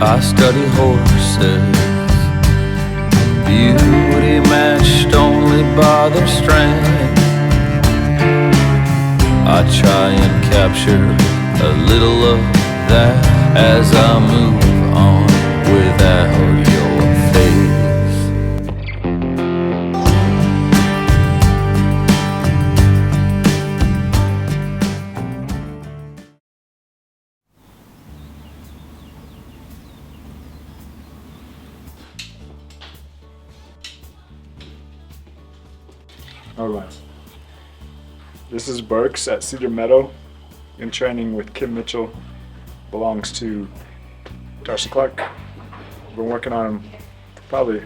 I study horses, beauty matched only by their strength. I try and capture a little of that as I move on without your face. Alright, this is Birkes at Cedar Meadow in training with Kim Mitchell, belongs to Darcy Clark. I've been working on him for probably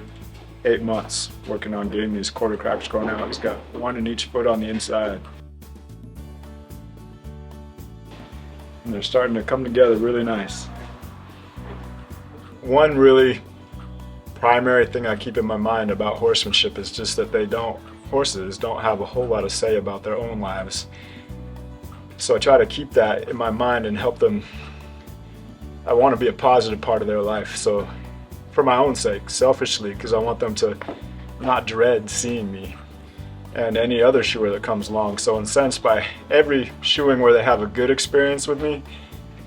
8 months, working on getting these quarter cracks grown out. He's got one in each foot on the inside. And they're starting to come together really nice. One really primary thing I keep in my mind about horsemanship is just that horses don't have a whole lot to say about their own lives. So I try to keep that in my mind and help them. I want to be a positive part of their life. So for my own sake, selfishly, because I want them to not dread seeing me and any other shoer that comes along. So in a sense, by every shoeing where they have a good experience with me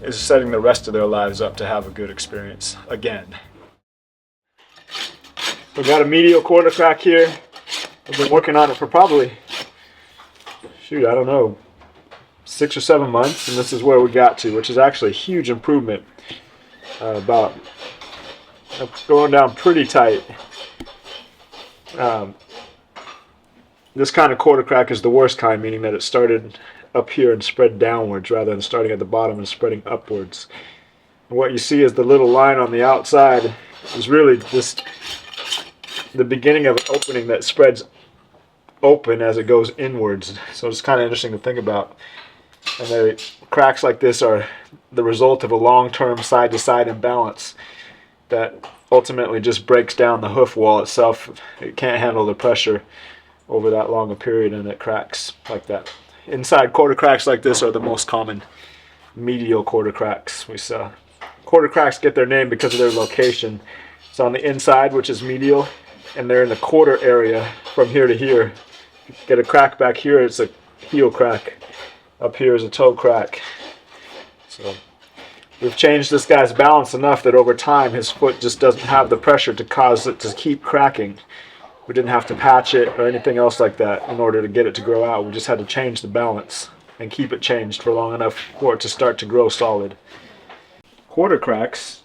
is setting the rest of their lives up to have a good experience again. We've got a medial quarter crack here. I've been working on it for probably, I don't know, 6 or 7 months, and this is where we got to, which is actually a huge improvement. About going down pretty tight. This kind of quarter crack is the worst kind, meaning that it started up here and spread downwards rather than starting at the bottom and spreading upwards. And what you see is the little line on the outside is really just the beginning of an opening that spreads open as it goes inwards. So it's kind of interesting to think about. And cracks like this are the result of a long-term side-to-side imbalance that ultimately just breaks down the hoof wall itself. It can't handle the pressure over that long a period, and it cracks like that. Inside quarter cracks like this are the most common medial quarter cracks we saw. Quarter cracks get their name because of their location. It's on the inside, which is medial, and they're in the quarter area from here to here. Get a crack back here, it's a heel crack. Up here is a toe crack. So we've changed this guy's balance enough that over time his foot just doesn't have the pressure to cause it to keep cracking. We didn't have to patch it or anything else like that in order to get it to grow out. We just had to change the balance and keep it changed for long enough for it to start to grow solid. Quarter cracks,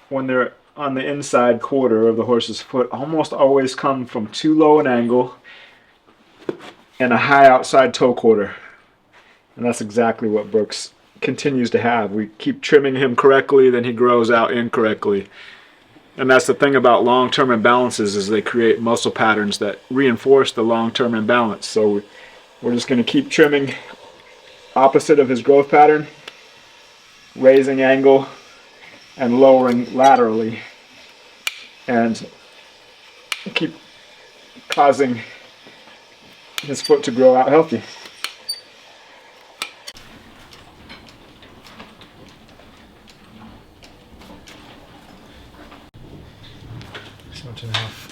when they're on the inside quarter of the horse's foot, almost always come from too low an angle and a high outside toe quarter. And that's exactly what Birkes continues to have. We keep trimming him correctly, then he grows out incorrectly. And that's the thing about long-term imbalances, is they create muscle patterns that reinforce the long-term imbalance. So we're just going to keep trimming opposite of his growth pattern, raising angle and lowering laterally, and keep causing his foot to grow out healthy. Much enough.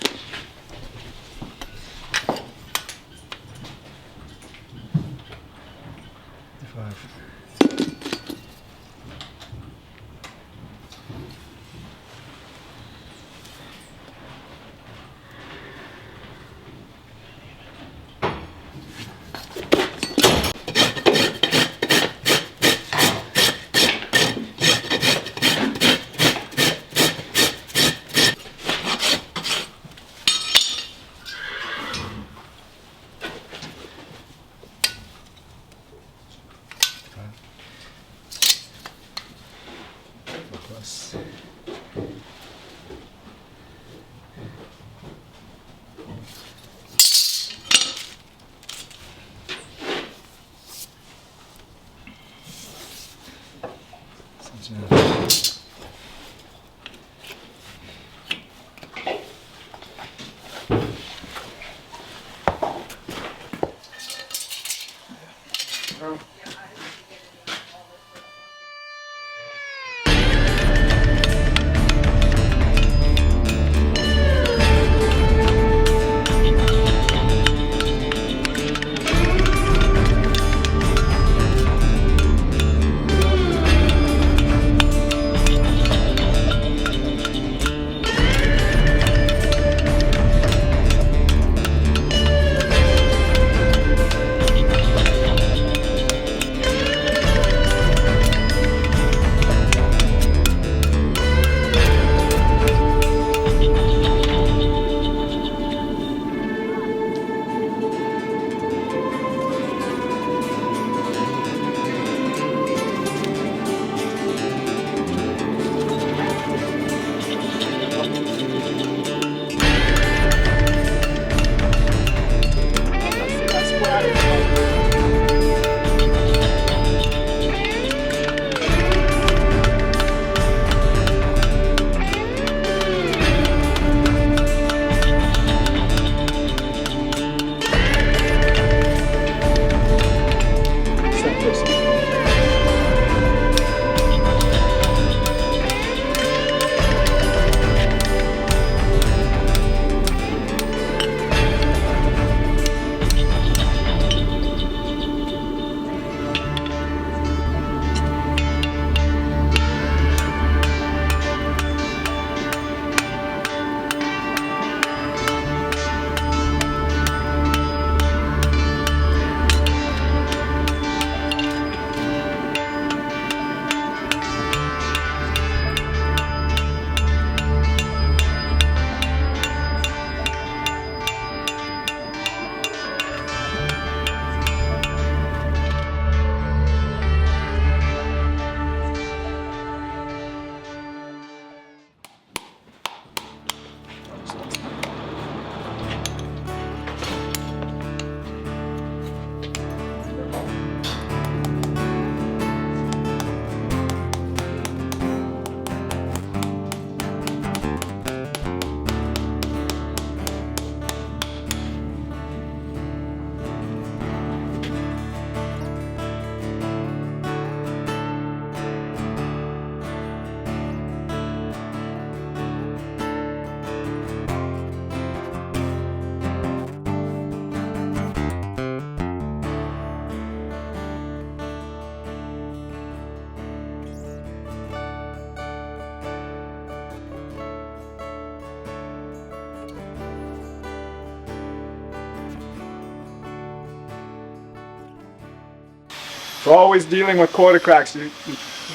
So always dealing with quarter cracks, you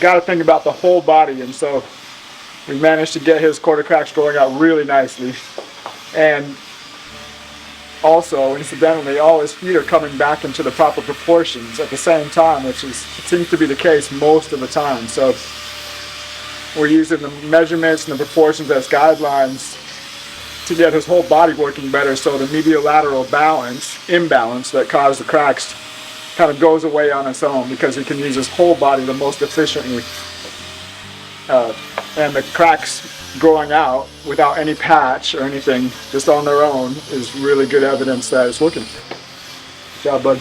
got to think about the whole body, and so we managed to get his quarter cracks growing out really nicely. And also, incidentally, all his feet are coming back into the proper proportions at the same time, which seems to be the case most of the time. So we're using the measurements and the proportions as guidelines to get his whole body working better, so the medial lateral imbalance that caused the cracks kind of goes away on its own, because he can use his whole body the most efficiently. And the cracks growing out without any patch or anything, just on their own, is really good evidence that it's working. Good job, bud.